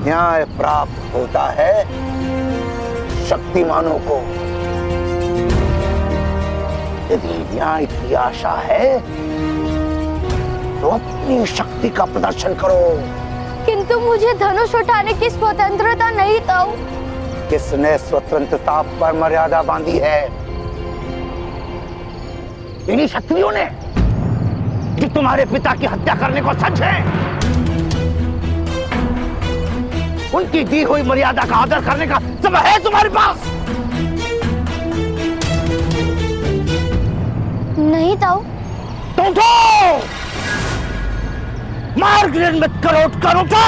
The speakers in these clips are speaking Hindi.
न्याय प्राप्त होता है शक्तिमानों को। यदि न्याय की आशा है तो अपनी शक्ति का प्रदर्शन करो। किंतु मुझे धनुष उठाने की स्वतंत्रता नहीं ताऊ। किसने स्वतंत्रता पर मर्यादा बांधी है? इन्हीं क्षत्रियों ने जो तुम्हारे पिता की हत्या करने को समझे। उनकी दी हुई मर्यादा का आदर करने का समय है तुम्हारे पास? नहीं ताऊ। तो उठो, मार्ग निर्मित करो, उठकर उठो।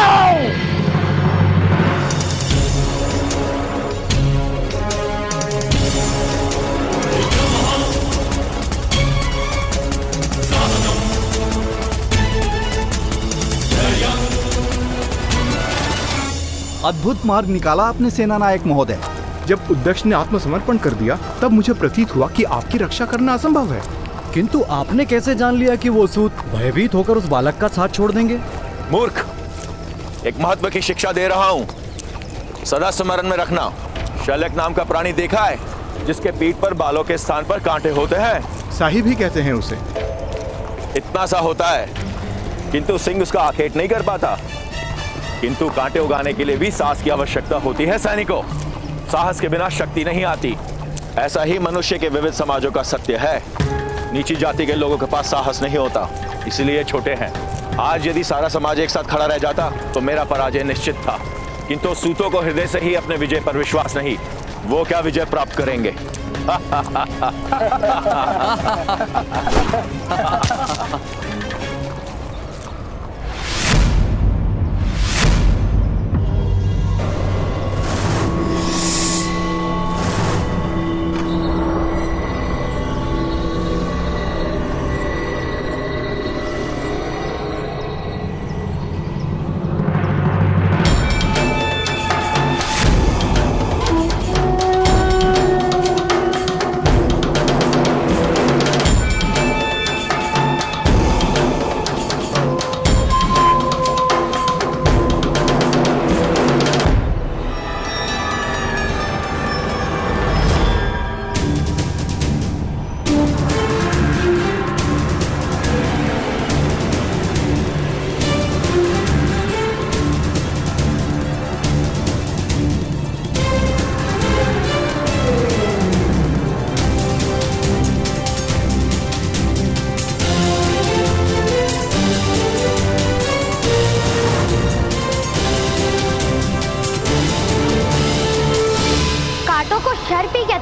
अद्भुत मार्ग निकाला आपने सेनानायक महोदय। जब उद्दक्ष ने आत्मसमर्पण कर दिया तब मुझे प्रतीत हुआ कि आपकी रक्षा करना असंभव है। किंतु आपने कैसे जान लिया कि वो सूत भयभीत होकर उस बालक का साथ छोड़ देंगे? मूर्ख, एक महत्व की शिक्षा दे रहा हूँ, सदा स्मरण में रखना। शल्यक नाम का प्राणी देखा है जिसके पीठ पर बालों के स्थान पर कांटे होते हैं? साहिब ही कहते हैं उसे। इतना सा होता है, किंतु सिंह उसका आखेट नहीं कर पाता। किंतु कांटे उगाने के लिए भी साहस की आवश्यकता होती है सैनिकों। साहस के बिना शक्ति नहीं आती। ऐसा ही मनुष्य के विविध समाजों का सत्य है। नीची जाति के लोगों के पास साहस नहीं होता, इसलिए छोटे हैं। आज यदि सारा समाज एक साथ खड़ा रह जाता तो मेरा पराजय निश्चित था। किंतु सूतों को हृदय से ही अपने विजय पर विश्वास नहीं, वो क्या विजय प्राप्त करेंगे?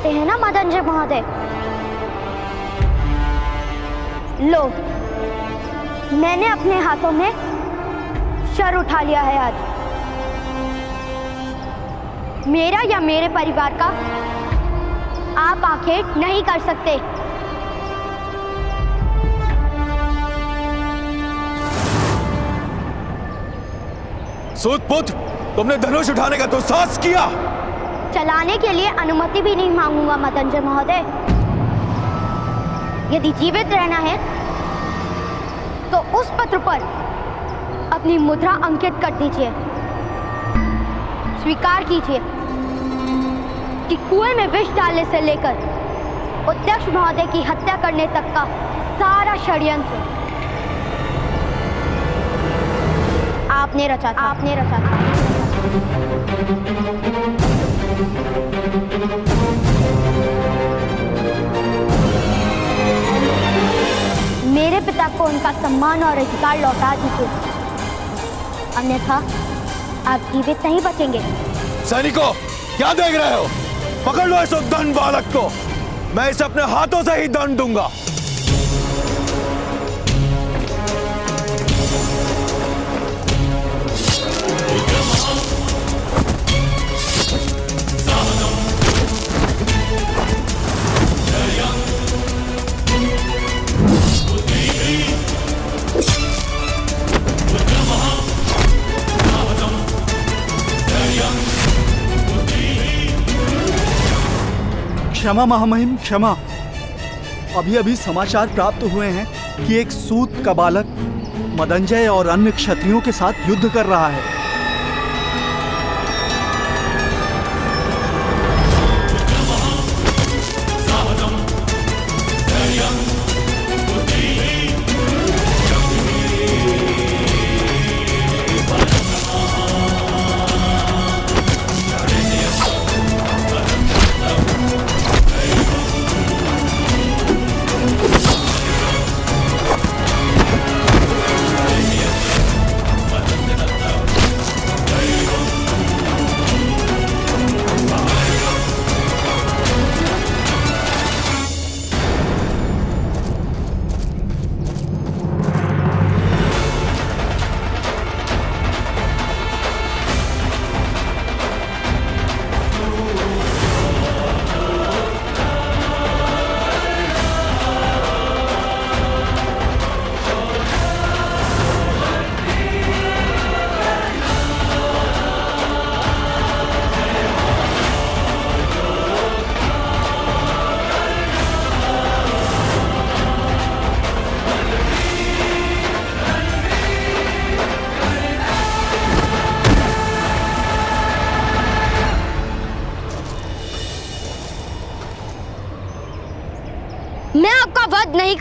हैं ना मदनजय महोदय। लो, मैंने अपने हाथों में शर उठा लिया है आज। मेरा या मेरे परिवार का आप आखेट नहीं कर सकते। सूतपुत्र, तुमने धनुष उठाने का दुस्साहस किया। चलाने के लिए अनुमति भी नहीं मांगूंगा मदनजय महोदय। यदि जीवित रहना है तो उस पत्र पर अपनी मुद्रा अंकित कर दीजिए। स्वीकार कीजिए कि कुएं में विष डालने से लेकर उद्यक्ष महोदय की हत्या करने तक का सारा षड्यंत्र आपने रचा था। मेरे पिता को उनका सम्मान और अधिकार लौटा दीजिए, अन्यथा आप जीवित नहीं बचेंगे। सैनिकों, क्या देख रहे हो? पकड़ लो इस उद्दंड बालक को, मैं इसे अपने हाथों से ही दंड दूंगा। क्षमा महामहिम, क्षमा। अभी अभी समाचार प्राप्त हुए हैं कि एक सूत का बालक मदनजय और अन्य क्षत्रियों के साथ युद्ध कर रहा है।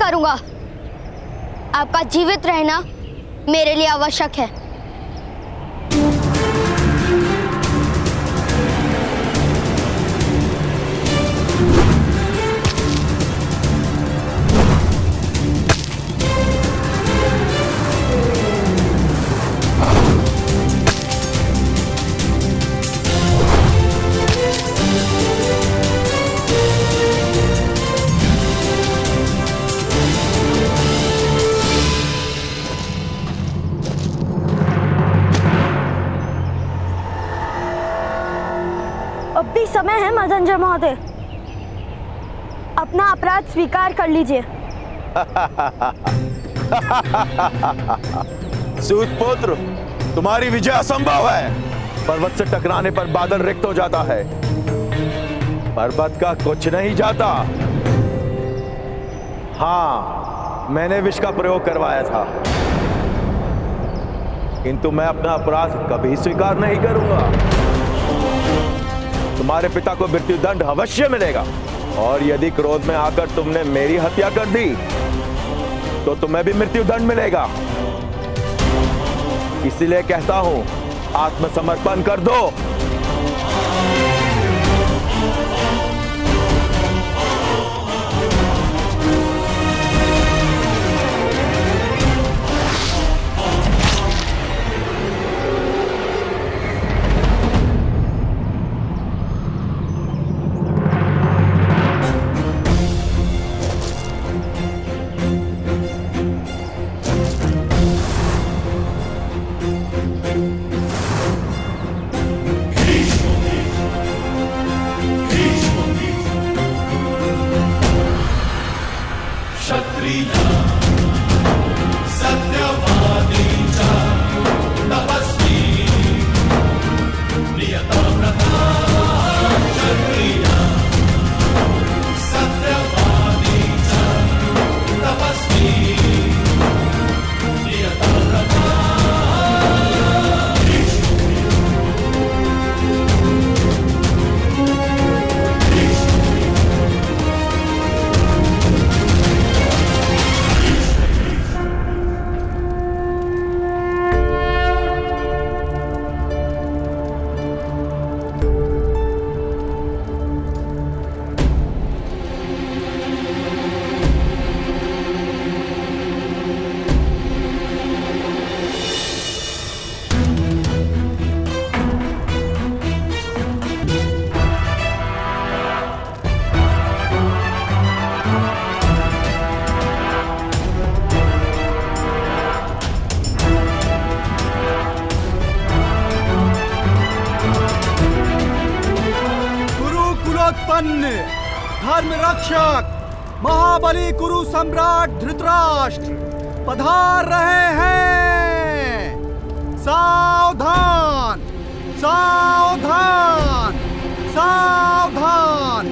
करूंगा। आपका जीवित रहना मेरे लिए आवश्यक है। अब भी समय है मदंजर महोदय, अपना अपराध स्वीकार कर लीजिए। सूतपुत्र, तुम्हारी विजय असंभव है। पर्वत से टकराने पर बादल रिक्त हो जाता है, पर्वत का कुछ नहीं जाता। हाँ, मैंने विष का प्रयोग करवाया था, किंतु मैं अपना अपराध कभी स्वीकार नहीं करूंगा। तुम्हारे पिता को मृत्यु दंड अवश्य मिलेगा, और यदि क्रोध में आकर तुमने मेरी हत्या कर दी तो तुम्हें भी मृत्यु दंड मिलेगा। इसीलिए कहता हूं, आत्मसमर्पण कर दो। धर्म रक्षक महाबली कुरु सम्राट धृतराष्ट्र पधार रहे हैं। सावधान सावधान सावधान।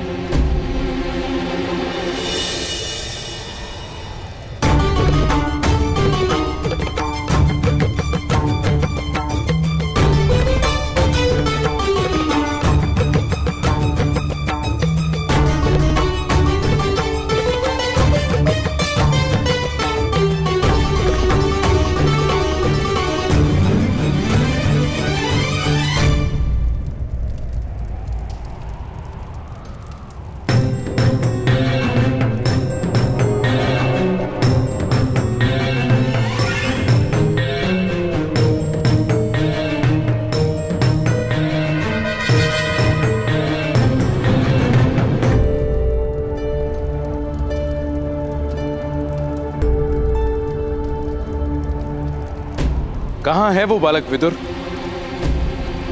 कहां है वो बालक विदुर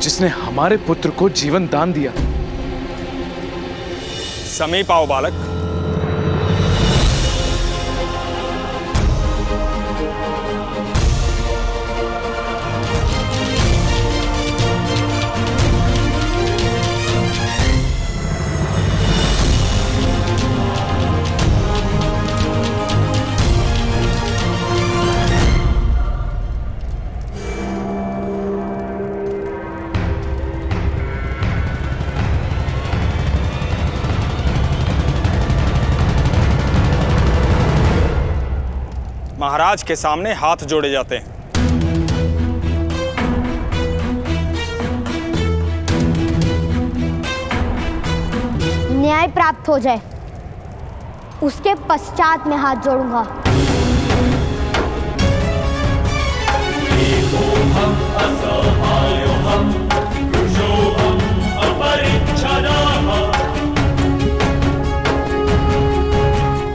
जिसने हमारे पुत्र को जीवन दान दिया? समीप आओ बालक। महाराज के सामने हाथ जोड़े जाते हैं। न्याय प्राप्त हो जाए उसके पश्चात मैं हाथ जोड़ूंगा।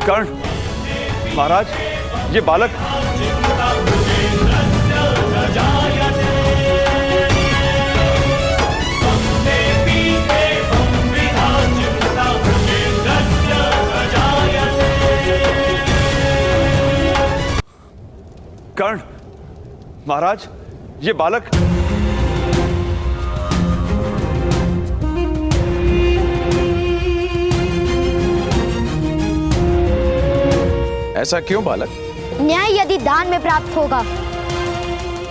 कर्ण, महाराज, ये बालक कर्ण, महाराज, ये बालक ऐसा क्यों बालक? न्याय यदि दान में प्राप्त होगा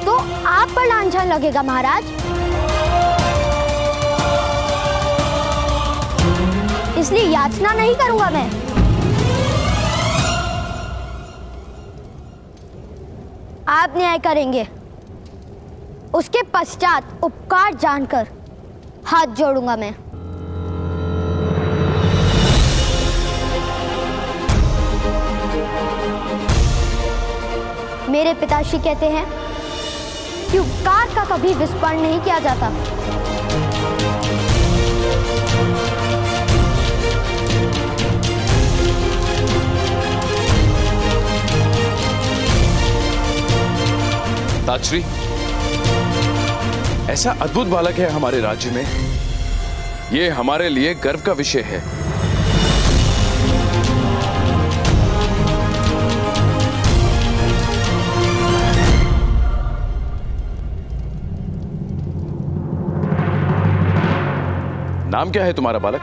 तो आप पर लांछन लगेगा महाराज, इसलिए याचना नहीं करूंगा मैं। आप न्याय करेंगे, उसके पश्चात उपकार जानकर हाथ जोड़ूंगा मैं। मेरे पिताश्री कहते हैं कि उपकार का कभी विस्मरण नहीं किया जाता। ताजश्री, ऐसा अद्भुत बालक है हमारे राज्य में, ये हमारे लिए गर्व का विषय है। नाम क्या है तुम्हारा बालक?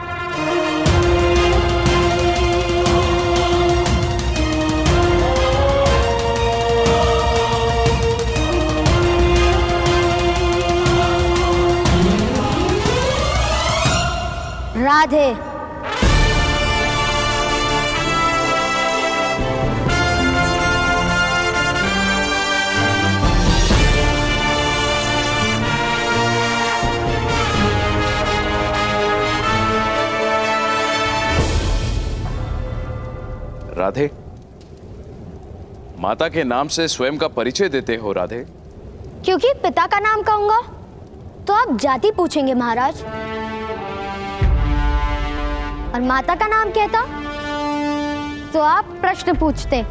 राधे। राधे, माता के नाम से स्वयं का परिचय देते हो राधे? क्योंकि पिता का नाम कहूंगा तो आप जाति पूछेंगे महाराज, और माता का नाम कहता तो आप प्रश्न पूछते।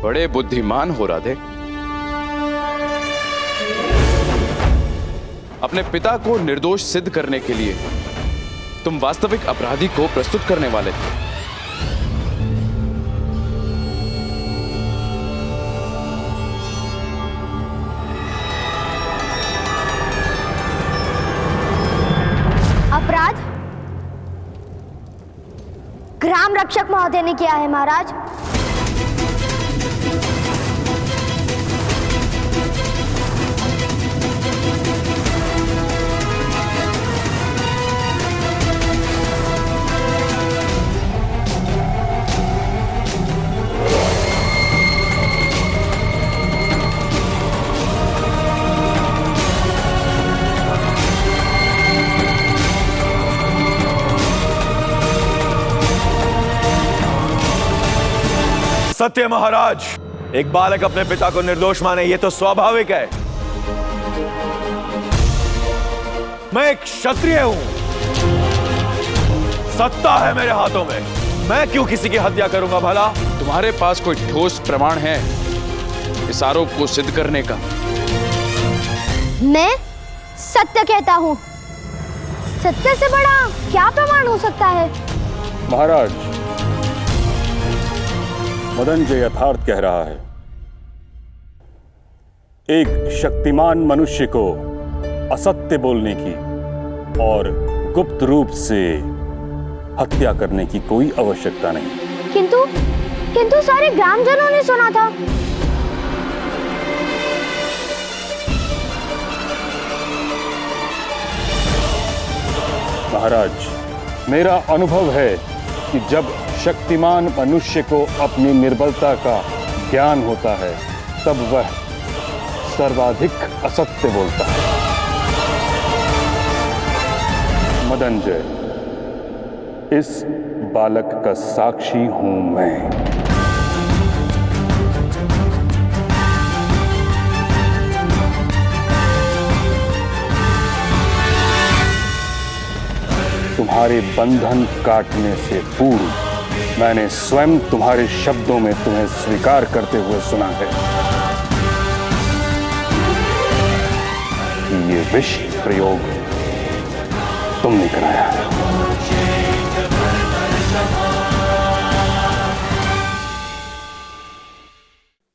बड़े बुद्धिमान हो राधे। अपने पिता को निर्दोष सिद्ध करने के लिए तुम वास्तविक अपराधी को प्रस्तुत करने वाले थे। अपराध ग्राम रक्षक महोदय ने किया है महाराज। सत्य महाराज, एक बालक अपने पिता को निर्दोष माने ये तो स्वाभाविक है। मैं एक क्षत्रिय हूं, सत्ता है मेरे हाथों में, मैं क्यों किसी की हत्या करूंगा भला? तुम्हारे पास कोई ठोस प्रमाण है इस आरोप को सिद्ध करने का? मैं सत्य कहता हूं, सत्य से बड़ा क्या प्रमाण हो सकता है? महाराज, मदन जो यथार्थ कह रहा है, एक शक्तिमान मनुष्य को असत्य बोलने की और गुप्त रूप से हत्या करने की कोई आवश्यकता नहीं। किंतु सारे ग्रामजनों ने सुना था। महाराज, मेरा अनुभव है कि जब शक्तिमान मनुष्य को अपनी निर्बलता का ज्ञान होता है तब वह सर्वाधिक असत्य बोलता है। मदनजय, इस बालक का साक्षी हूं मैं। तुम्हारे बंधन काटने से पूर्व मैंने स्वयं तुम्हारे शब्दों में तुम्हें स्वीकार करते हुए सुना है कि ये विष प्रयोग तुमने कराया है।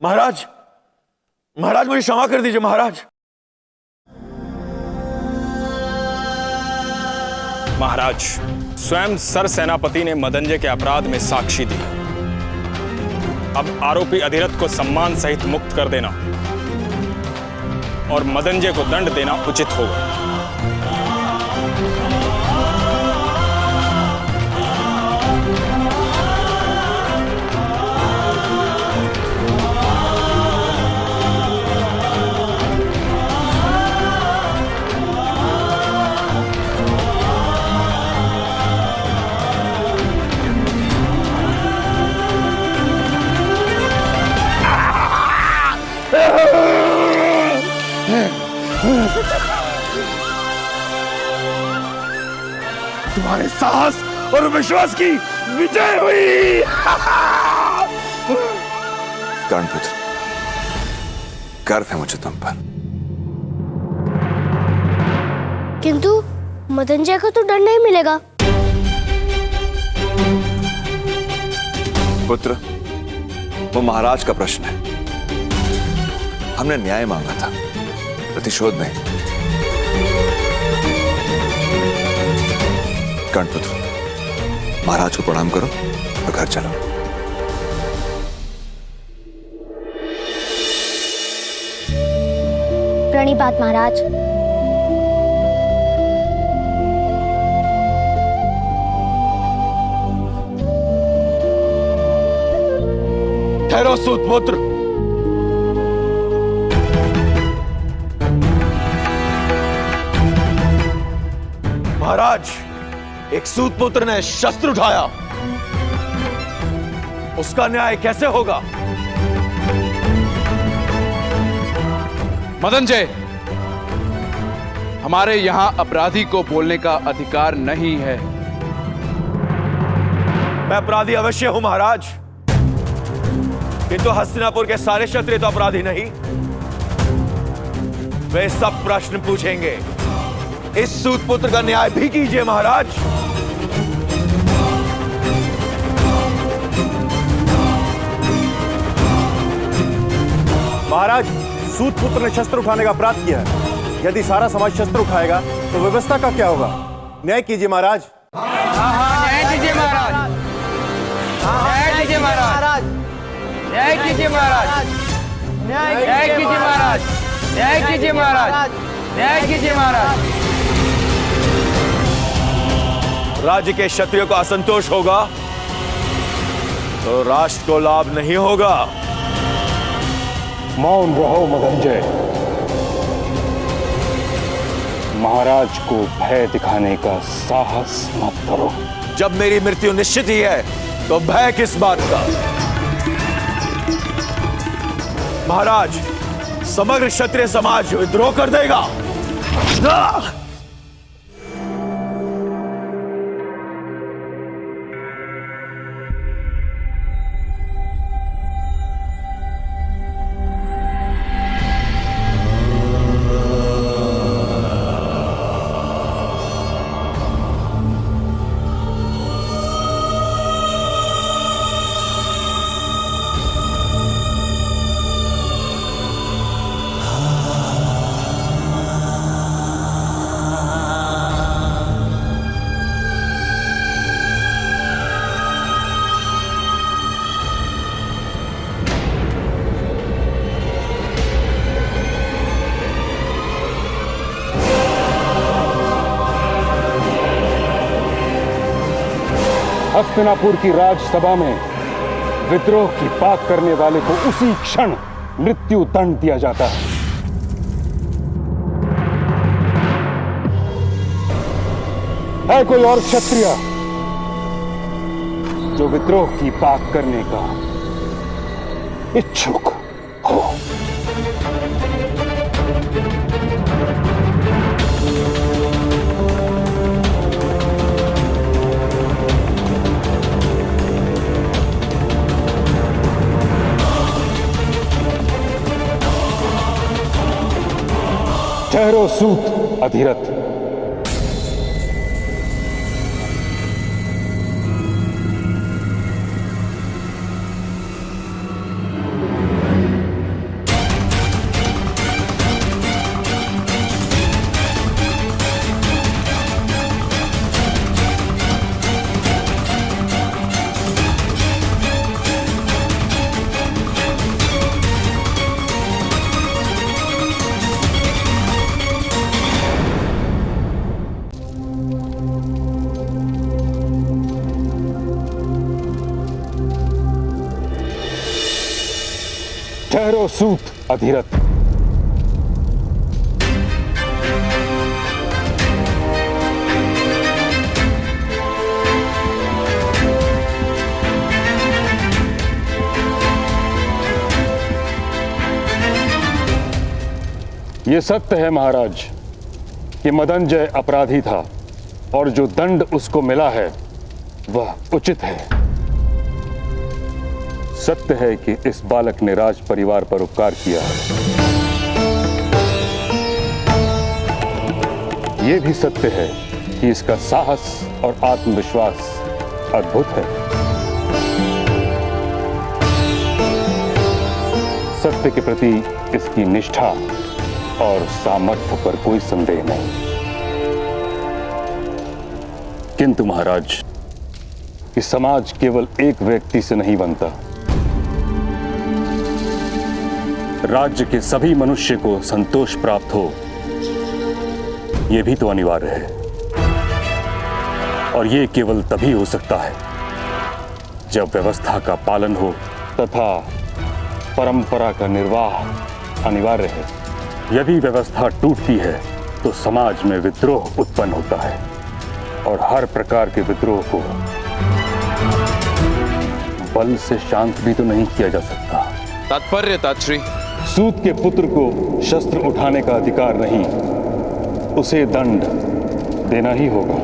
महाराज, महाराज मुझे क्षमा कर दीजिए महाराज। महाराज, स्वयं सर सेनापति ने मदनजय के अपराध में साक्षी दी। अब आरोपी अधिरथ को सम्मान सहित मुक्त कर देना और मदनजय को दंड देना उचित होगा। तुम्हारे साहस और विश्वास की विजय हुई। कर्णपुत्र, गर्व है मुझे तुम पर। किंतु मदनजय को तो दंड नहीं मिलेगा। पुत्र, वो महाराज का प्रश्न है। हमने न्याय मांगा था, प्रतिशोध नहीं। कर्णपुत्र, महाराज को प्रणाम करो और घर चलो। प्रणिपात महाराज। ठहरो सूतपुत्र। महाराज, एक सूतपुत्र ने शस्त्र उठाया, उसका न्याय कैसे होगा? मदनजय, हमारे यहां अपराधी को बोलने का अधिकार नहीं है। मैं अपराधी अवश्य हूं महाराज, किंतु हस्तिनापुर के सारे क्षत्रिय तो अपराधी नहीं। वे सब प्रश्न पूछेंगे। इस सूतपुत्र का न्याय भी कीजिए महाराज। महाराज, सूतपुत्र ने शस्त्र उठाने का अपराध किया है। यदि सारा समाज शस्त्र उठाएगा तो व्यवस्था का क्या होगा? न्याय कीजिए महाराज। न्याय कीजिए महाराज। न्याय कीजिए महाराज। न्याय कीजिए महाराज। न्याय कीजिए महाराज। न्याय कीजिए महाराज। न्याय कीजिए महाराज। राज्य के क्षत्रियों को असंतोष होगा तो राष्ट्र को लाभ नहीं होगा। मौन रहो मदनजय। महाराज को भय दिखाने का साहस मत करो। जब मेरी मृत्यु निश्चित ही है तो भय किस बात का? महाराज, समग्र क्षत्रिय समाज विद्रोह कर देगा। हस्तिनापुर की राजसभा में विद्रोह की बात करने वाले को उसी क्षण मृत्यु दंड दिया जाता है। है कोई और क्षत्रिय जो विद्रोह की बात करने का इच्छुक हो? ठहरो सूत अधिरथ। ठहरो सूत अधिरथ। ये सत्य है महाराज कि मदनजय अपराधी था और जो दंड उसको मिला है वह उचित है। सत्य है कि इस बालक ने राज परिवार पर उपकार किया है। यह भी सत्य है कि इसका साहस और आत्मविश्वास अद्भुत है। सत्य के प्रति इसकी निष्ठा और सामर्थ्य पर कोई संदेह नहीं। किंतु महाराज, कि समाज केवल एक व्यक्ति से नहीं बनता। राज्य के सभी मनुष्य को संतोष प्राप्त हो, यह भी तो अनिवार्य है। और यह केवल तभी हो सकता है जब व्यवस्था का पालन हो तथा परंपरा का निर्वाह अनिवार्य है। यदि व्यवस्था टूटती है तो समाज में विद्रोह उत्पन्न होता है और हर प्रकार के विद्रोह को बल से शांत भी तो नहीं किया जा सकता। तात्पर्य तात्श्री, सूत के पुत्र को शस्त्र उठाने का अधिकार नहीं, उसे दंड देना ही होगा।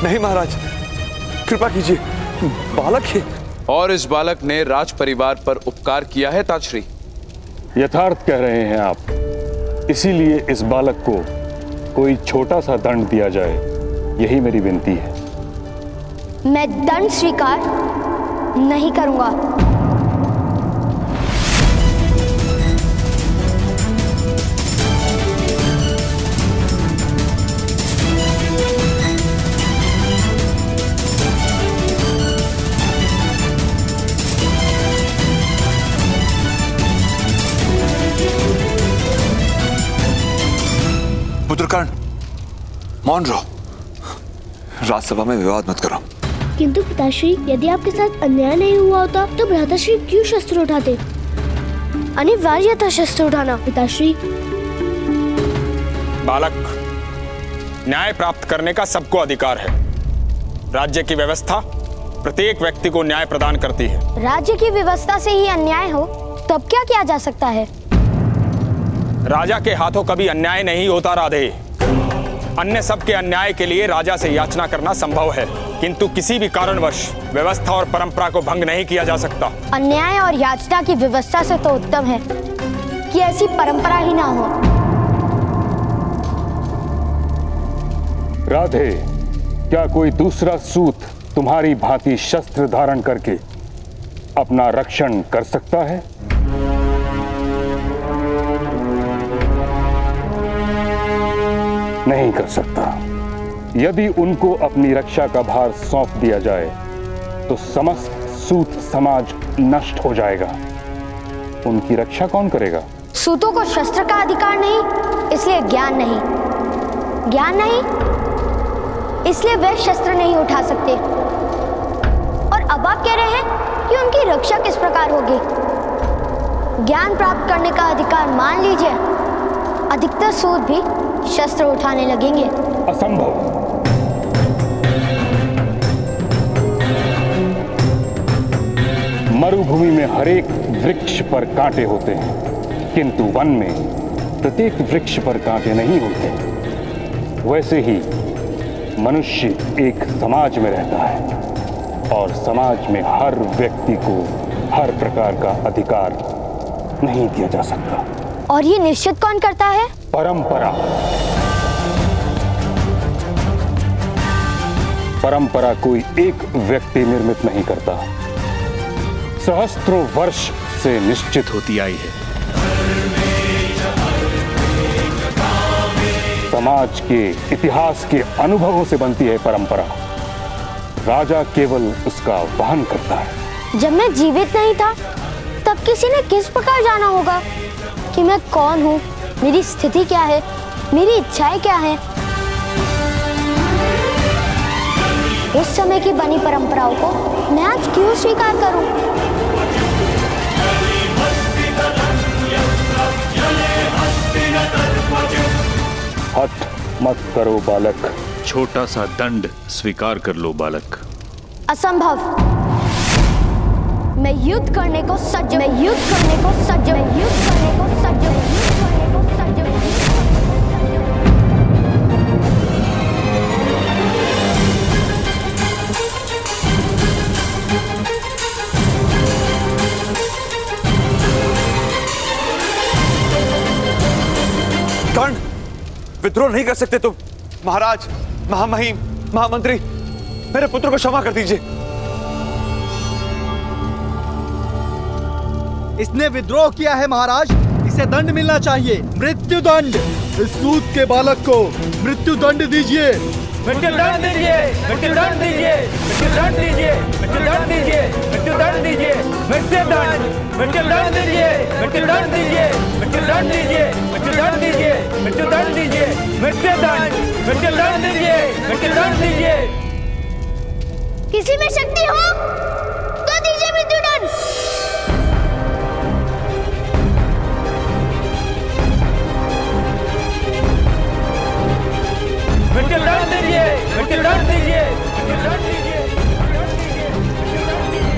नहीं महाराज, कृपा कीजिए, बालक है। और इस बालक ने राज परिवार पर उपकार किया है तात्श्री। यथार्थ कह रहे हैं आप, इसीलिए इस बालक को कोई छोटा सा दंड दिया जाए, यही मेरी विनती है। मैं दंड स्वीकार नहीं करूंगा। पुत्रकर्ण, मौन रहो, राजसभा में विवाद मत करो। किंतु पिताश्री, यदि आपके साथ अन्याय नहीं हुआ होता तो भ्राताश्री क्यों शस्त्र उठाते? अनिवार्य था शस्त्र उठाना पिताश्री। बालक, न्याय प्राप्त करने का सबको अधिकार है। राज्य की व्यवस्था प्रत्येक व्यक्ति को न्याय प्रदान करती है। राज्य की व्यवस्था से ही अन्याय हो तो अब क्या किया जा सकता है? राजा के हाथों कभी अन्याय नहीं होता राधे। अन्य सब के अन्याय के लिए राजा से याचना करना संभव है, किंतु किसी भी कारणवश व्यवस्था और परंपरा को भंग नहीं किया जा सकता। अन्याय और याचना की व्यवस्था से तो उत्तम है कि ऐसी परंपरा ही ना हो। राधे, क्या कोई दूसरा सूत तुम्हारी भांति शस्त्र धारण करके अपना रक्षण कर सकता है? नहीं कर सकता। यदि उनको अपनी रक्षा का भार सौंप दिया जाए तो समस्त सूत समाज नष्ट हो जाएगा। उनकी रक्षा कौन करेगा? सूतों को शस्त्र का अधिकार नहीं, इसलिए ज्ञान नहीं। ज्ञान नहीं, इसलिए वे शस्त्र नहीं उठा सकते। और अब आप कह रहे हैं कि उनकी रक्षा किस प्रकार होगी? ज्ञान प्राप्त करने का अधिकार मान लीजिए, अधिकतर सूत भी शस्त्र उठाने लगेंगे। असंभव। मरुभूमि में हरेक वृक्ष पर कांटे होते हैं, किंतु वन में प्रत्येक वृक्ष पर कांटे नहीं होते। वैसे ही मनुष्य एक समाज में रहता है और समाज में हर व्यक्ति को हर प्रकार का अधिकार नहीं दिया जा सकता। और ये निश्चित कौन करता है? परंपरा। परंपरा कोई एक व्यक्ति निर्मित नहीं करता, सहस्त्रों वर्ष से निश्चित होती आई है। समाज के इतिहास के अनुभवों से बनती है परंपरा। राजा केवल उसका वहन करता है। जब मैं जीवित नहीं था तब किसी ने किस प्रकार जाना होगा कि मैं कौन हूँ, मेरी स्थिति क्या है, मेरी इच्छाएं क्या हैं? इस समय की बनी परंपराओं को मैं आज क्यों स्वीकार करूं? हठ मत करो बालक। छोटा सा दंड स्वीकार कर लो बालक। असंभव। मैं युद्ध करने को सज्ज, मैं युद्ध करने को सज्ज, मैं युद्ध करने को सज्ज, मैं युद्ध करने को सज्ज। कर्ण, विद्रोह नहीं कर सकते तुम। महाराज, महामहिम, महामंत्री, मेरे पुत्र को क्षमा कर दीजिए। इसने विद्रोह किया है महाराज, इसे दंड मिलना चाहिए, मृत्यु दंड। इस सूत के बालक को मृत्यु दंड दीजिए। मृत्यु दंड दीजिए, मृत्यु दंड दीजिए, मृत्यु दंड दीजिए, मृत्यु दंड दीजिए, मृत्यु दंड दीजिए, मृत्यु दंड, मृत्यु दंड दीजिए, मृत्यु दंड दीजिए, मृत्यु दंड दीजिए, मृत्यु दंड दीजिए, मृत्यु दंड दीजिए, मृत्यु दंड, मृत्यु दंड दीजिए, मृत्यु दंड दीजिए। किसी में शक्ति हो तो दीजिए मृत्यु दंड। मृत्यु दंड दीजिए, मृत्यु दंड दीजिए, मृत्यु दंड दीजिए,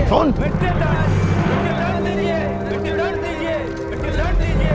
सुन, मृत्यु दंड, मृत्यु दंड दीजिए, मृत्यु दंड दीजिए, मृत्यु दंड दीजिए।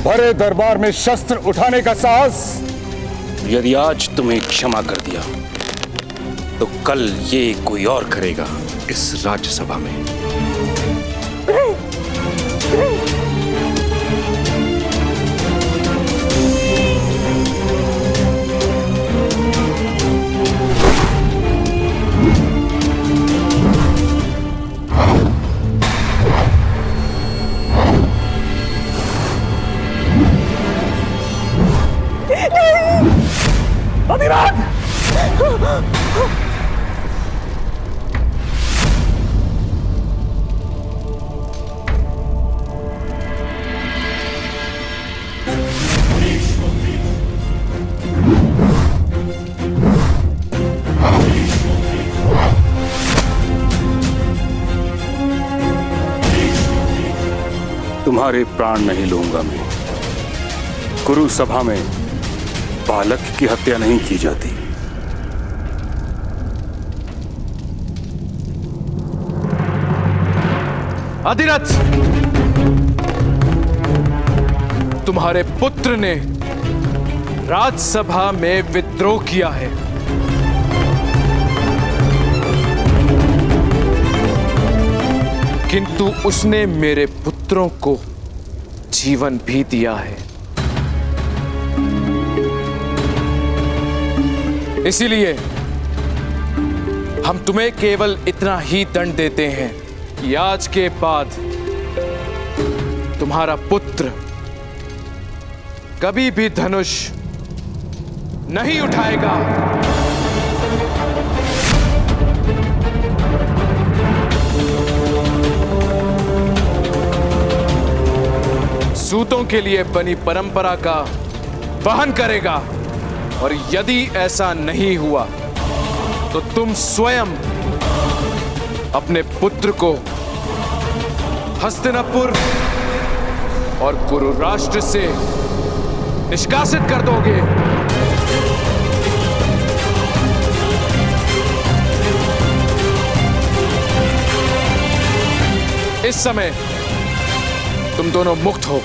बड़े दरबार में शस्त्र उठाने का साहस। यदि आज तुम्हें क्षमा कर दिया तो कल ये कोई और करेगा इस राज्यसभा में। अधिराज! तुम्हारे प्राण नहीं लूंगा मैं। कुरु सभा में बालक की हत्या नहीं की जाती। अधिरथ, तुम्हारे पुत्र ने राजसभा में विद्रोह किया है। किंतु उसने मेरे पुत्रों को जीवन भी दिया है। इसीलिए हम तुम्हें केवल इतना ही दंड देते हैं कि आज के बाद तुम्हारा पुत्र कभी भी धनुष नहीं उठाएगा। सूतों के लिए बनी परंपरा का वहन करेगा, और यदि ऐसा नहीं हुआ तो तुम स्वयं अपने पुत्र को हस्तिनापुर और कुरु राष्ट्र से निष्कासित कर दोगे। इस समय तुम दोनों मुक्त हो।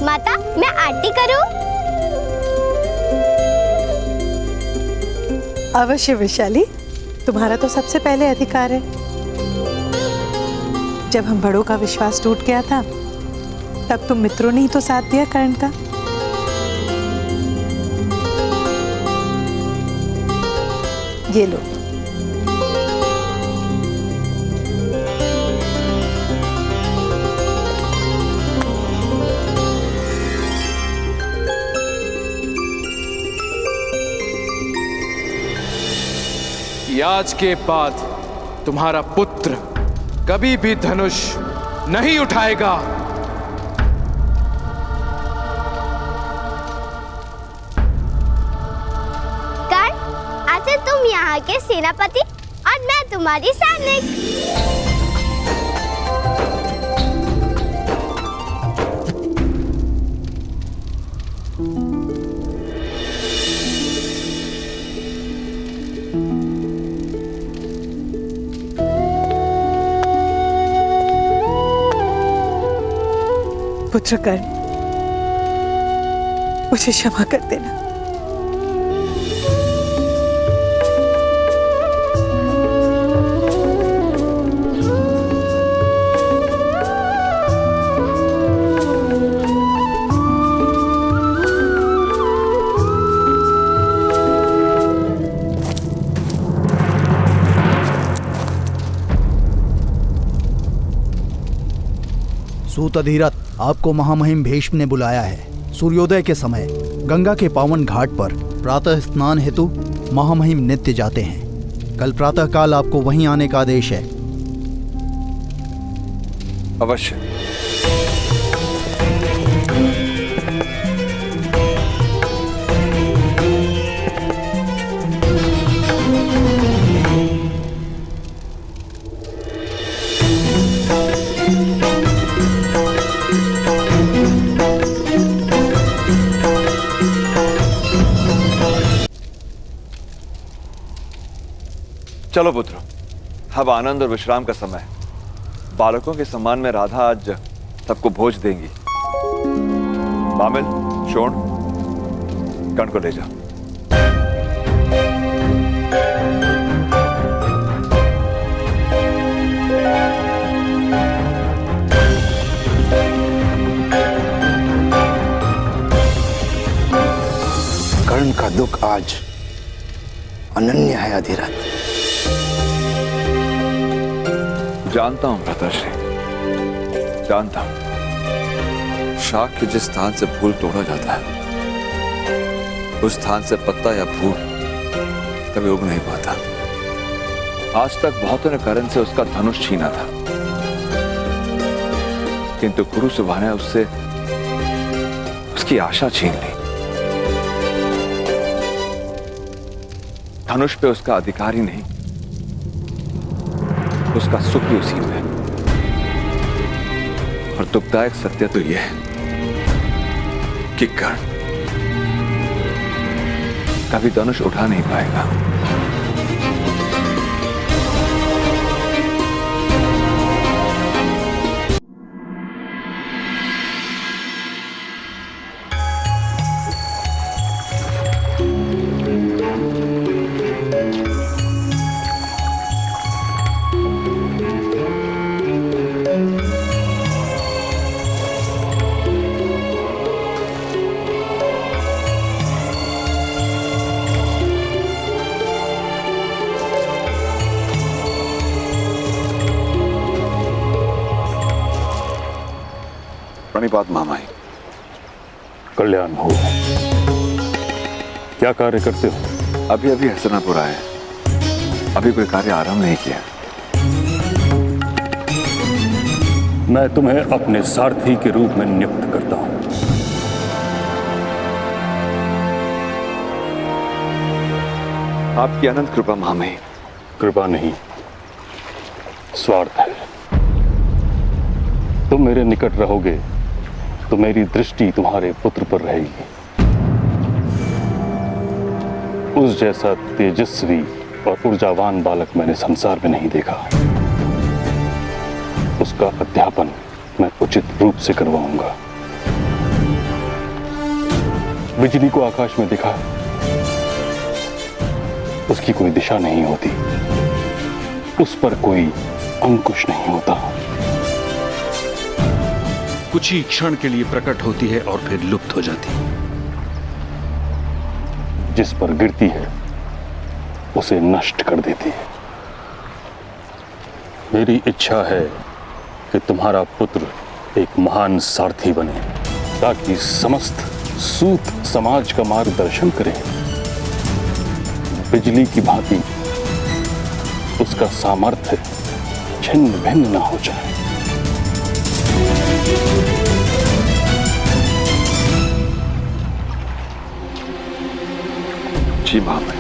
माता, मैं आरती करूं? अवश्य वैशाली, तुम्हारा तो सबसे पहले अधिकार है। जब हम बड़ों का विश्वास टूट गया था, तब तुम मित्रों ने ही तो साथ दिया कर्ण का। ये लो। आज के बाद तुम्हारा पुत्र कभी भी धनुष नहीं उठाएगा। कर्ण, आज से तुम यहाँ के सेनापति और मैं तुम्हारी सैनिक। पुत्र कर्ण, मुझे क्षमा कर देना। सूत अधिरथ, आपको महामहिम भीष्म ने बुलाया है। सूर्योदय के समय गंगा के पावन घाट पर प्रातः स्नान हेतु महामहिम नित्य जाते हैं। कल प्रातः काल आपको वहीं आने का आदेश है। अवश्य। चलो पुत्र, अब आनंद और विश्राम का समय है। बालकों के सम्मान में राधा आज सबको भोज देंगी। मामिल, शोण, कर्ण को ले जाओ। कर्ण का दुख आज अनन्य है अधिरथ। जानता हूं भ्राताश्री, जानता हूं। शाख के जिस स्थान से फूल तोड़ा जाता है, उस स्थान से पत्ता या फूल कभी उग नहीं पाता। आज तक बहुतों ने कर्ण से उसका धनुष छीना था, किंतु गुरु सुबह ने उससे उसकी आशा छीन ली। धनुष पे उसका अधिकार ही नहीं, उसका सुख भी उसी में है। और दुखदायक सत्य तो यह है कि कर्ण कभी धनुष उठा नहीं पाएगा। प्रणिपात मामाई। कल्याण हो। क्या कार्य करते हो? अभी अभी हसनापुर आए, अभी कोई कार्य आरंभ नहीं किया। मैं तुम्हें अपने सारथी के रूप में नियुक्त करता हूं। आपकी अनंत कृपा मामाई। कृपा नहीं, स्वार्थ है। तुम मेरे निकट रहोगे तो मेरी दृष्टि तुम्हारे पुत्र पर रहेगी। उस जैसा तेजस्वी और ऊर्जावान बालक मैंने संसार में नहीं देखा। उसका अध्यापन मैं उचित रूप से करवाऊंगा। बिजली को आकाश में दिखा, उसकी कोई दिशा नहीं होती, उस पर कोई अंकुश नहीं होता। कुछ ही क्षण के लिए प्रकट होती है और फिर लुप्त हो जाती है। जिस पर गिरती है उसे नष्ट कर देती है। मेरी इच्छा है कि तुम्हारा पुत्र एक महान सारथी बने, ताकि समस्त सूत समाज का मार्गदर्शन करे। बिजली की भांति उसका सामर्थ्य छिन्न भिन्न ना हो जाए। जी मामा।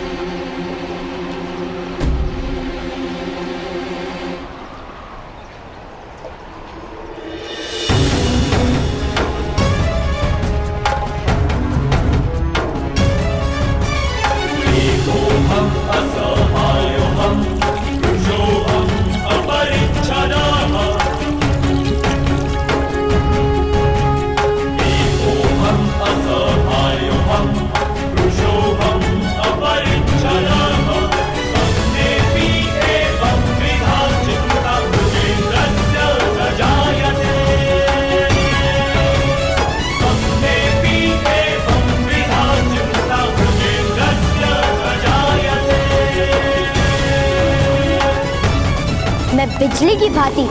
मैं बिजली की भांति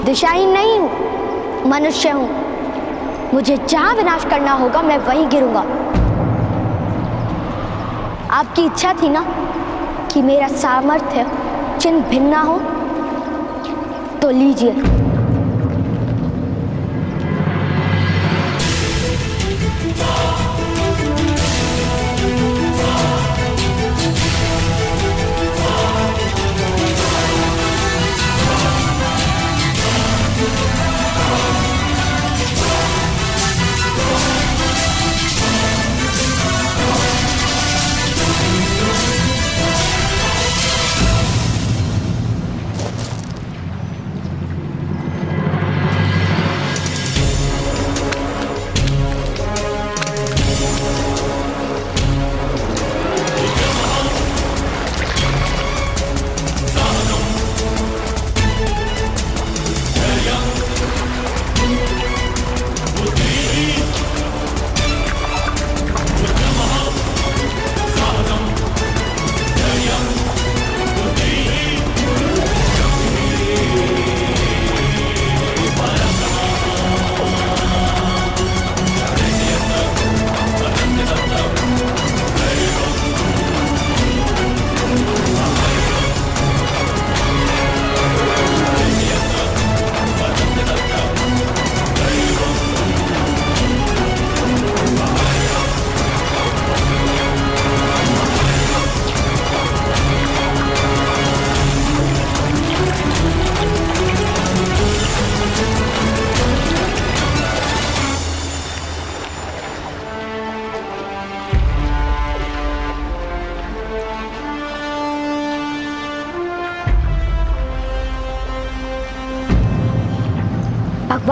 दिशाहीन नहीं हूं, मनुष्य हूं। मुझे जहां विनाश करना होगा मैं वहीं गिरूंगा। आपकी इच्छा थी ना कि मेरा सामर्थ्य चिन्ह भिन्न ना हो, तो लीजिए।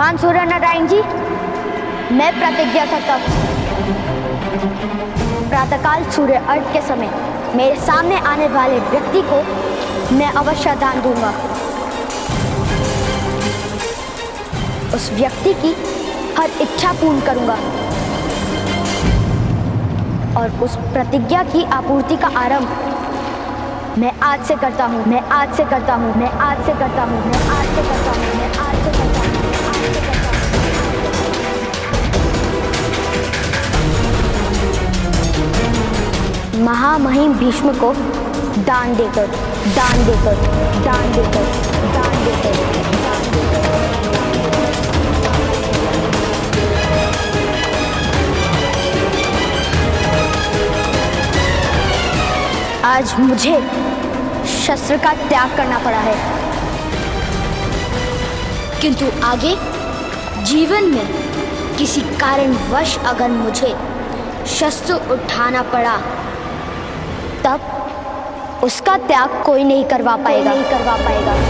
भगवान सूर्य नारायण जी, मैं प्रतिज्ञा करता हूँ प्रातःकाल सूर्य अर्घ के समय मेरे सामने आने वाले व्यक्ति को मैं अवश्य दान दूंगा। उस व्यक्ति की हर इच्छा पूर्ण करूंगा और उस प्रतिज्ञा की आपूर्ति का आरंभ मैं आज से करता हूं, मैं आज से करता हूं, मैं आज से करता हूं, मैं आज से करता हूं, मैं आज से करता हूं, महामहिम भीष्म को दान देकर, दान देकर, दान देकर, दान देकर, दान देकर। आज मुझे शस्त्र का त्याग करना पड़ा है, किंतु आगे जीवन में किसी कारणवश अगर मुझे शस्त्र उठाना पड़ा तब उसका त्याग कोई नहीं करवा पाएगा, नहीं करवा पाएगा।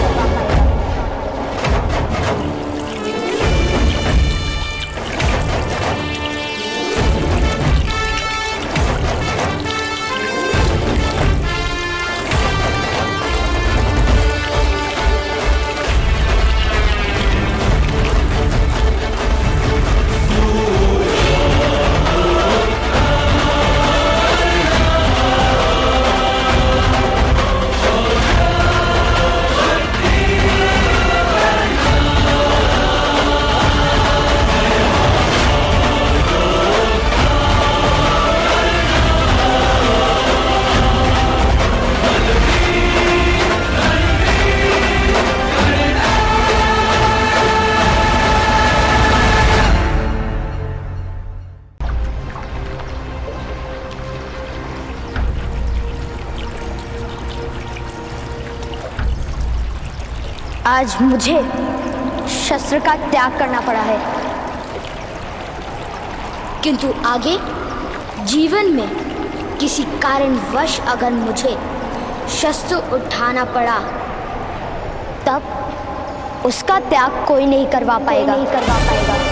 आज मुझे शस्त्र का त्याग करना पड़ा है, किंतु आगे जीवन में किसी कारणवश अगर मुझे शस्त्र उठाना पड़ा तब उसका त्याग कोई नहीं करवा पाएगा, नहीं करवा पाएगा।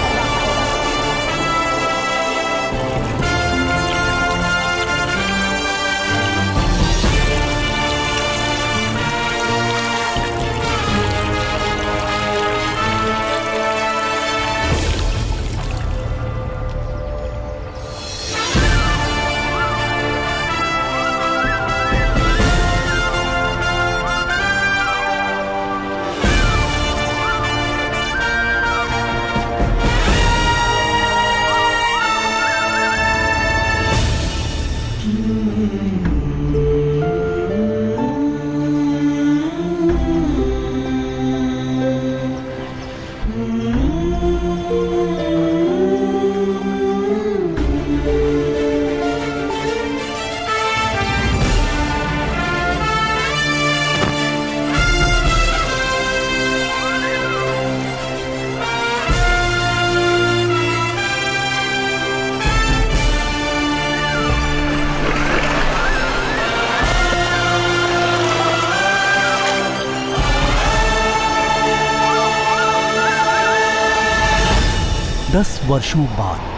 दस वर्षों बाद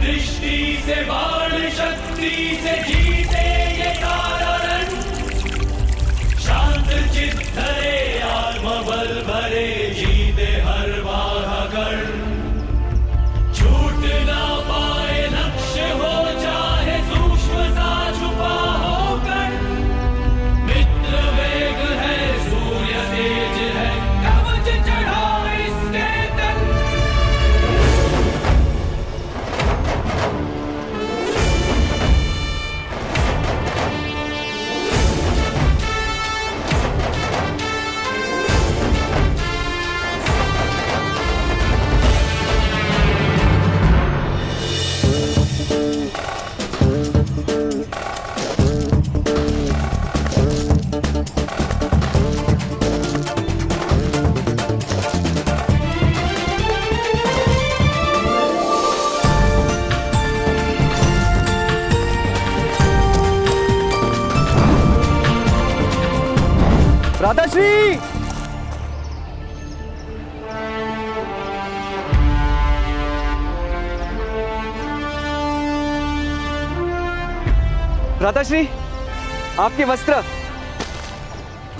दृष्टि से बाण शक्ति से जीते ये सारा रण, शांत चित्त धरे आत्मबल भरे जीते हर बाधा कर, छूट ना पाए लक्ष्य हो चाहे सूक्ष्म सा छुपा होकर, मित्र वेग है सूर्य तेज है कवच चढ़ा इसके तन। भ्राताश्री! भ्राताश्री, आपके वस्त्र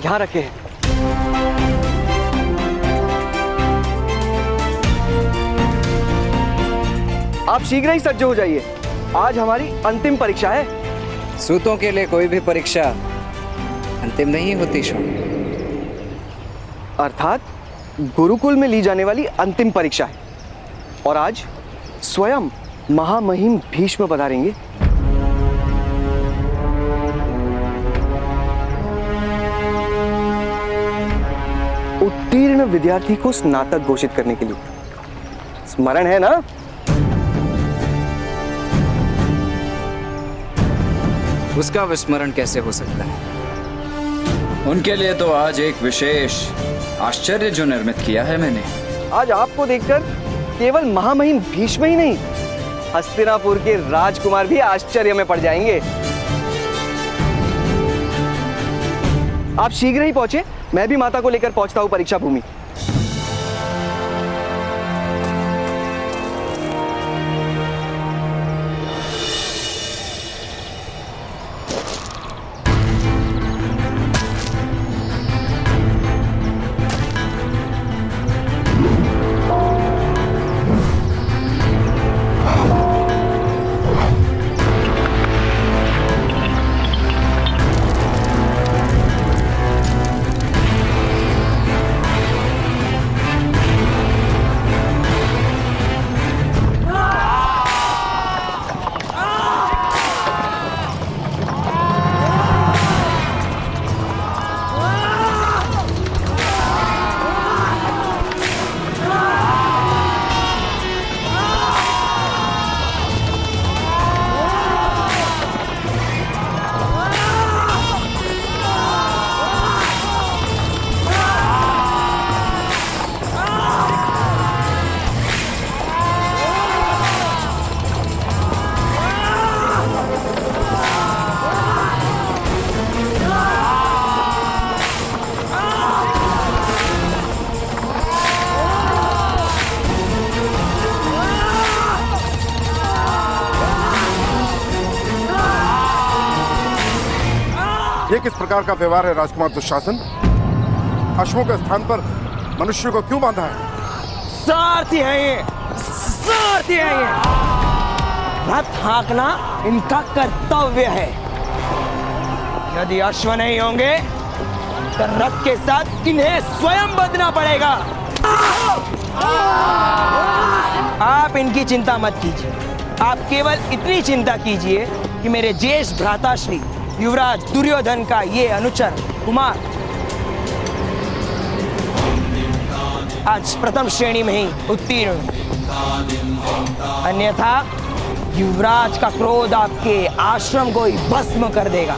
यहाँ रखे हैं। आप शीघ्र ही सज्ज हो जाइए, आज हमारी अंतिम परीक्षा है। सूतों के लिए कोई भी परीक्षा अंतिम नहीं होती शो। अर्थात गुरुकुल में ली जाने वाली अंतिम परीक्षा है, और आज स्वयं महामहिम भीष्म पधारेंगे। उत्तीर्ण विद्यार्थी को स्नातक घोषित करने के लिए। स्मरण है ना? उसका विस्मरण कैसे हो सकता है? उनके लिए तो आज एक विशेष आश्चर्य जो निर्मित किया है मैंने। आज आपको देखकर केवल महामहिम भीष्म ही नहीं, हस्तिनापुर के राजकुमार भी आश्चर्य में पड़ जाएंगे। आप शीघ्र ही पहुंचे, मैं भी माता को लेकर पहुंचता हूं परीक्षा भूमि। ये किस प्रकार का व्यवहार है राजकुमार दुशासन? अश्वों के स्थान पर मनुष्य को क्यों बांधा है? सारथी है ये, सारथी है ये। रथ हाँकना इनका कर्तव्य है। यदि अश्व नहीं होंगे तो रथ के साथ इन्हें स्वयं बंधना पड़ेगा। आप इनकी चिंता मत कीजिए, आप केवल इतनी चिंता कीजिए कि मेरे ज्येष्ठ भ्राताश्री युवराज दुर्योधन का ये अनुचर कुमार आज प्रथम श्रेणी में ही उत्तीर्ण, अन्यथा युवराज का क्रोध आपके आश्रम को ही भस्म कर देगा।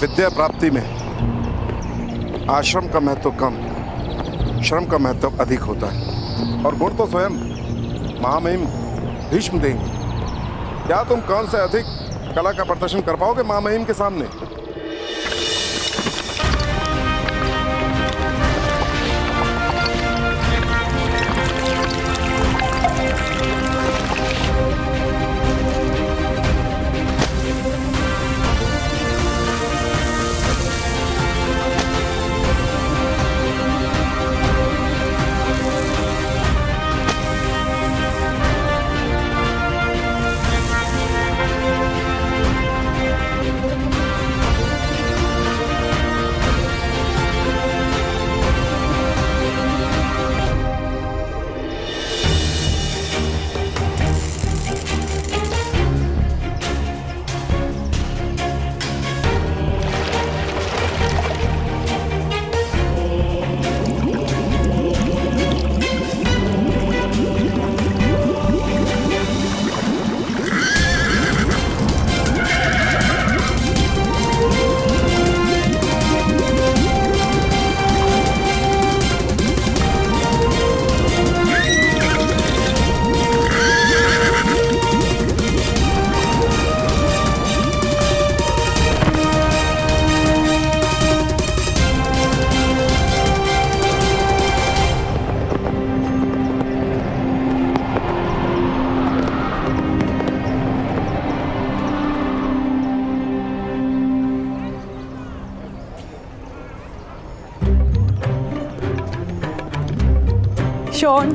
विद्या प्राप्ति में आश्रम का महत्व कम, श्रम का महत्व अधिक होता है, और गुण तो स्वयं महामहिम भीष्म देंगे। क्या तुम कौन से अधिक कला का प्रदर्शन कर पाओगे महामहिम के सामने? शोन,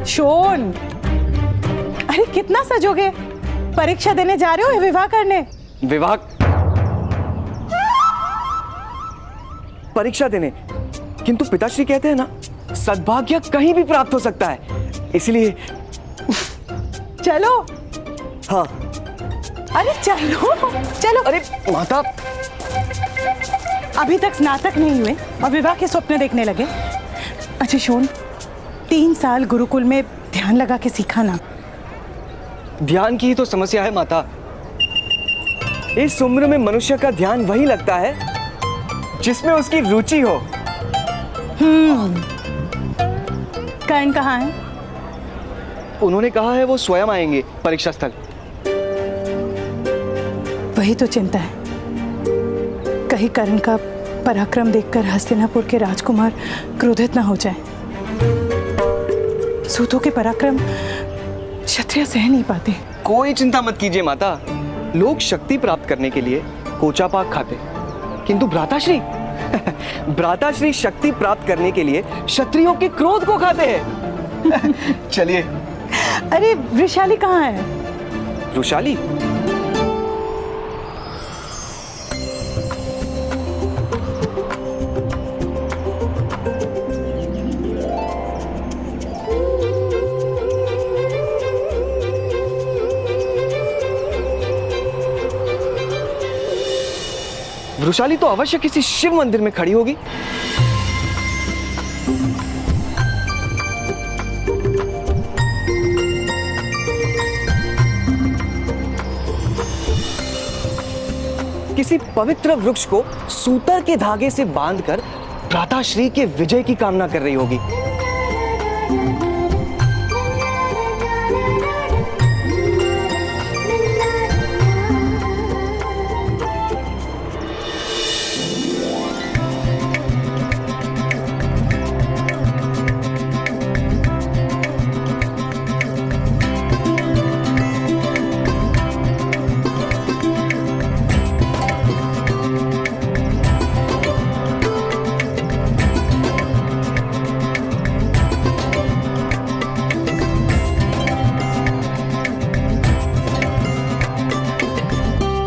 शोन, अरे कितना सजोगे? परीक्षा देने जा रहे हो या विवाह करने? विवाह? परीक्षा देने? किंतु पिताश्री कहते हैं ना, सद्भाग्य कहीं भी प्राप्त हो सकता है, इसलिए। चलो। हाँ। अरे चलो चलो। अरे माता, अभी तक स्नातक नहीं हुए और विवाह के स्वप्न देखने लगे। अच्छा शोन, 3 साल गुरुकुल में ध्यान लगा के सीखा ना। ध्यान की ही तो समस्या है माता। इस उम्र में मनुष्य का ध्यान वही लगता है जिसमें उसकी रुचि हो। कर्ण कहाँ है? उन्होंने कहा है वो स्वयं आएंगे परीक्षा स्थल। वही तो चिंता है, कहीं कर्ण का पराक्रम देखकर हस्तिनापुर के राजकुमार क्रोधित ना हो जाए। सूतों के पराक्रम क्षत्रिय सह नहीं पाते। कोई चिंता मत कीजिए माता, लोग शक्ति प्राप्त करने के लिए कोचा पाक खाते, किंतु भ्राताश्री भ्राताश्री शक्ति प्राप्त करने के लिए क्षत्रियों के क्रोध को खाते हैं। चलिए। अरे वृषाली कहाँ है? वृषाली? वृषाली तो अवश्य किसी शिव मंदिर में खड़ी होगी। किसी पवित्र वृक्ष को सूतर के धागे से बांधकर भ्राताश्री के विजय की कामना कर रही होगी।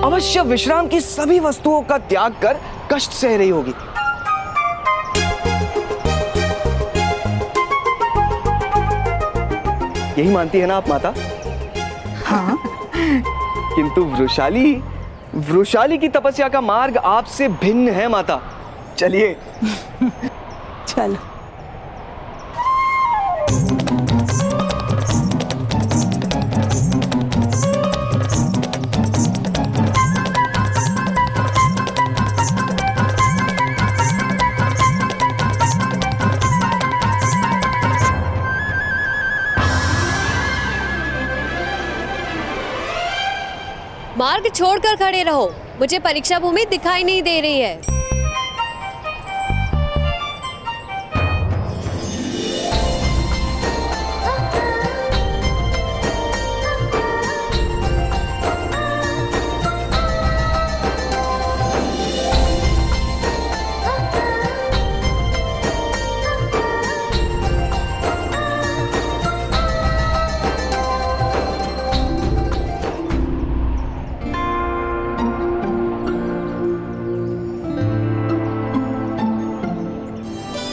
अवश्य विश्राम की सभी वस्तुओं का त्याग कर कष्ट सह रही होगी। यही मानती है ना आप माता? हाँ। किंतु वृषाली की तपस्या का मार्ग आपसे भिन्न है माता। चलिए। चलो। मार्ग छोड़कर खड़े रहो, मुझे परीक्षा भूमि दिखाई नहीं दे रही है।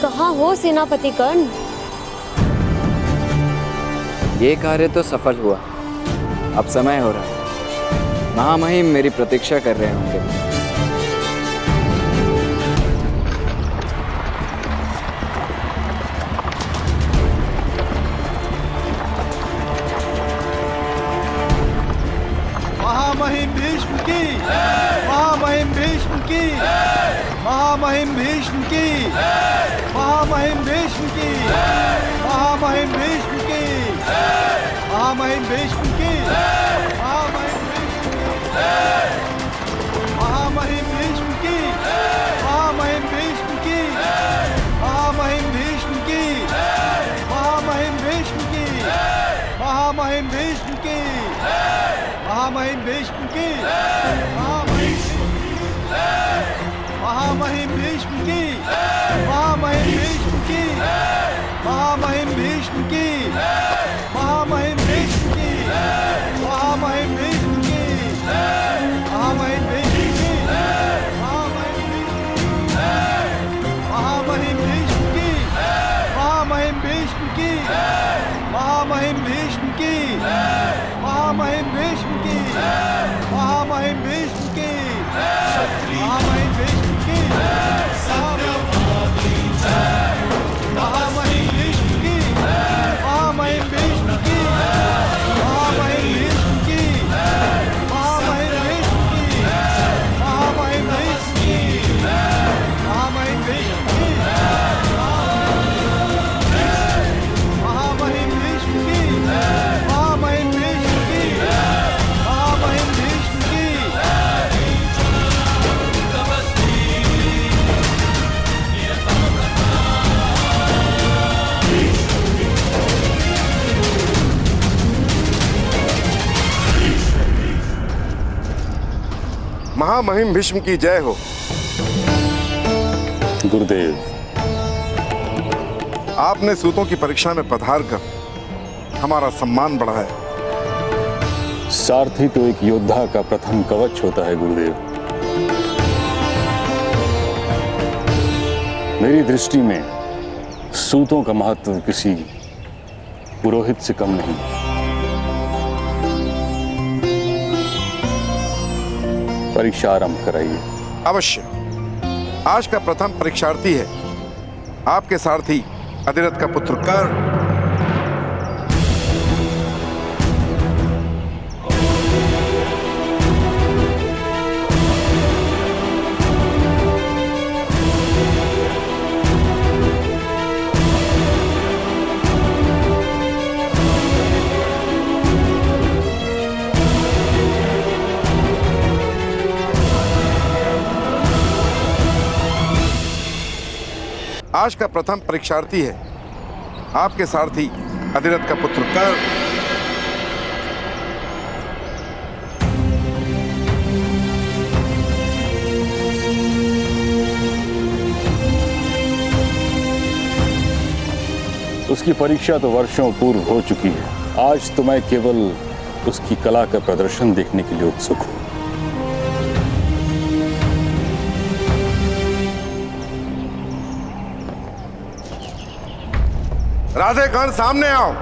कहाँ हो सेनापति कर्ण? ये कार्य तो सफल हुआ, अब समय हो रहा है। महामहिम मेरी प्रतीक्षा कर रहे होंगे। महामहिम भीष्म की, महामहिम भीष्म की, महामहिम भीष्म की, महामहिम भीष्म की, महामहिम भीष्म की, महामहिम भीष्म की, महामहिम भीष्म की, महामहिम भीष्म की, महामहिम भीष्म की, महामहिम भीष्म की, महामहिम भीष्म की, महामहिम भीष्म की, महामहिम भीष्म की, महामहिम भीष्म की। महामहिम भीष्म की, महामहिम भीष्म की, महामहिम भीष्म की, महामहिम भीष्म की, महामहिम भीष्म की, महामहिम भीष्म की, महामहिम भीष्म की, महामहिम भीष्म की, महामहिम भीष्म की, महामहिम भीष्म की, महामहिम भीष्म की, महामहिम भीष्म की, महामहिम भीष्म की, महामहिम भीष्म की, महामहिम भीष्म की, महामहिम भीष्म की, महामहिम भीष्म की, महामहिम भीष्म की, महामहिम भीष्म की। महामहिम भीष्म की जय हो। गुरुदेव, आपने सूतों की परीक्षा में पधार कर हमारा सम्मान बढ़ाया। सारथी तो एक योद्धा का प्रथम कवच होता है गुरुदेव। मेरी दृष्टि में सूतों का महत्व किसी पुरोहित से कम नहीं। परीक्षा आरंभ कराइए। अवश्य। आज का प्रथम परीक्षार्थी है आपके सारथी अधिरथ का पुत्र कर्ण। आज का प्रथम परीक्षार्थी है आपके सारथी अधिरथ का पुत्र कर्ण। उसकी परीक्षा तो वर्षों पूर्व हो चुकी है। आज तो मैं केवल उसकी कला का प्रदर्शन देखने के लिए उत्सुक हूं। राधे कर्ण, सामने आओ।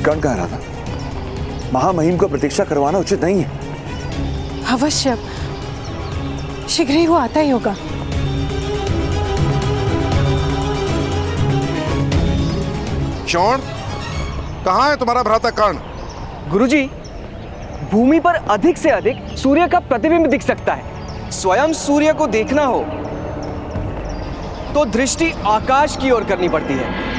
कर्ण कह रहा था महामहिम को प्रतीक्षा करवाना उचित नहीं है। अवश्य, शीघ्र ही वो आता ही होगा। शोण, कहां है तुम्हारा भ्राता कर्ण? गुरुजी, भूमि पर अधिक से अधिक सूर्य का प्रतिबिंब दिख सकता है। स्वयं सूर्य को देखना हो तो दृष्टि आकाश की ओर करनी पड़ती है।